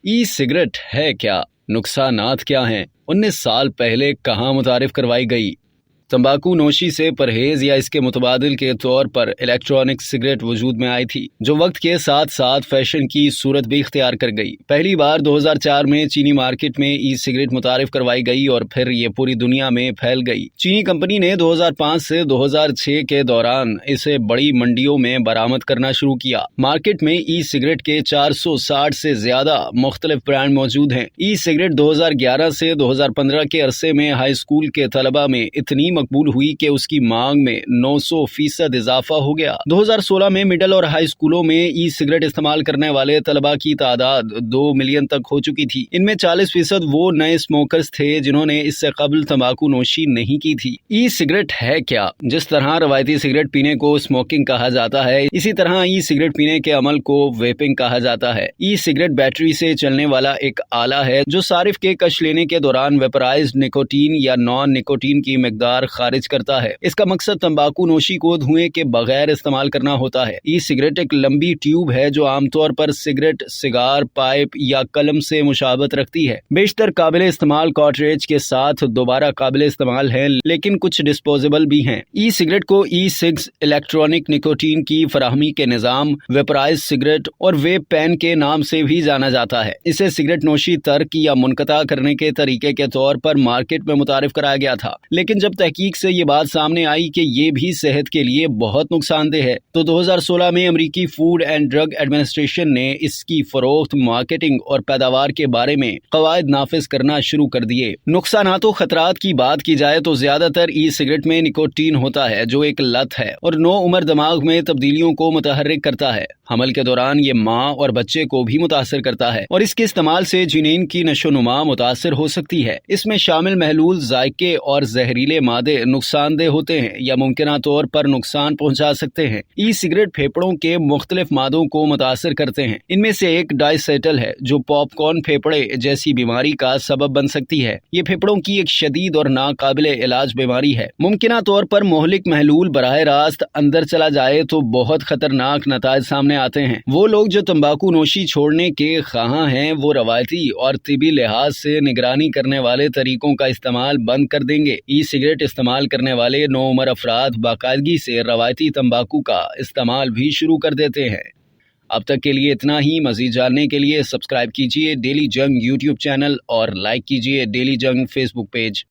E cigarette है क्या, नुकसानात क्या हैं? 19 साल पहले कहाँ मुतारिफ करवाई गई? तंबाकू नोशी से परहेज या इसके मुतबादिल के तौर पर इलेक्ट्रॉनिक सिगरेट वजूद में आई थी, जो वक्त के साथ साथ फैशन की सूरत भी इख्तियार कर गई। पहली बार 2004 में चीनी मार्केट में ई सिगरेट मुतारिफ करवाई गई और फिर ये पूरी दुनिया में फैल गई। चीनी कंपनी ने 2005 से 2006 के दौरान इसे बड़ी मंडियों में बरामद करना शुरू किया। मार्केट में ई सिगरेट के 460 से ज्यादा मुख्तलिफ ब्रांड मौजूद हैं। ई सिगरेट 2011 से 2015 के अरसे में हाई स्कूल के तलबा में इतनी मकबूल हुई कि उसकी मांग में 900% इजाफा हो गया। 2016 में मिडिल और हाई स्कूलों में ई सिगरेट इस्तेमाल करने वाले तलबा की तादाद 2 मिलियन तक हो चुकी थी। इनमें 40% वो नए स्मोकर्स थे जिन्होंने इससे कबल तंबाकू नोशी नहीं की थी। ई सिगरेट है क्या? जिस तरह रवायती सिगरेट पीने को स्मोकिंग कहा जाता है, इसी तरह ई सिगरेट पीने के अमल को वेपिंग कहा जाता है। ई सिगरेट बैटरी से चलने वाला एक आला है जो सारिफ के कश लेने के दौरान वेपराइज्ड निकोटीन या नॉन निकोटीन की मिकदार खारिज करता है। इसका मकसद तंबाकू नोशी को धुएं के बगैर इस्तेमाल करना होता है। ई सिगरेट एक लंबी ट्यूब है जो आमतौर पर सिगरेट, सिगार, पाइप या कलम से मुशाबत रखती है। बेशतर काबिल इस्तेमाल कार्ट्रिज के साथ दोबारा काबिल इस्तेमाल है, लेकिन कुछ डिस्पोजेबल भी हैं। ई सिगरेट को ई सिग्स इलेक्ट्रॉनिक निकोटीन की फराहमी के निजाम, वेपराइज सिगरेट और वेप पेन के नाम से भी जाना जाता है। इसे सिगरेट नोशी तर्क या मुनक़ता करने के तरीके के तौर पर मार्केट में मुतारिफ कराया गया था, लेकिन जब तहकीक से ये बात सामने आई कि ये भी सेहत के लिए बहुत नुकसानदेह है, तो 2016 में अमेरिकी फूड एंड ड्रग एडमिनिस्ट्रेशन ने इसकी फरोख्त, मार्केटिंग और पैदावार के बारे में कवायद नाफिज करना शुरू कर दिए। नुकसानात और खतरात की बात की जाए तो ज्यादातर ई सिगरेट में निकोटीन होता है जो एक लत है और नो उम्र दिमाग में तब्दीलियों को मुतहर्रिक करता है। हमल के दौरान ये माँ और बच्चे को भी मुतासर करता है और इसके इस्तेमाल से जिनीन की नशोनुमा मुतासर हो सकती है। इसमें शामिल महलूल, जायके और जहरीले मादे नुकसानदेह होते हैं या मुमकिन तौर पर नुकसान पहुंचा सकते हैं। ई सिगरेट फेफड़ों के मुख्तलिफ मादों को मुतासर करते हैं। इनमें से एक डाइसेटल है जो पॉपकॉर्न फेफड़े जैसी बीमारी का सबब बन सकती है। ये फेफड़ों की एक शदीद और नाकाबिले इलाज बीमारी है। मुमकिन तौर पर मोहलिक महलूल बराह रास्त अंदर चला जाए तो बहुत खतरनाक नताइज सामने आते हैं। वो लोग जो तंबाकू नोशी छोड़ने के ख्वाहां हैं वो रवायती और तिबी लिहाज से निगरानी करने वाले तरीकों का इस्तेमाल बंद कर देंगे। ई सिगरेट इस्तेमाल करने वाले नो उम्र अफराद बाकायदगी से रवायती तंबाकू का इस्तेमाल भी शुरू कर देते हैं। अब तक के लिए इतना ही। मजीद जानने के लिए सब्सक्राइब कीजिए डेली जंग यूट्यूब चैनल और लाइक कीजिए डेली जंग फेसबुक पेज।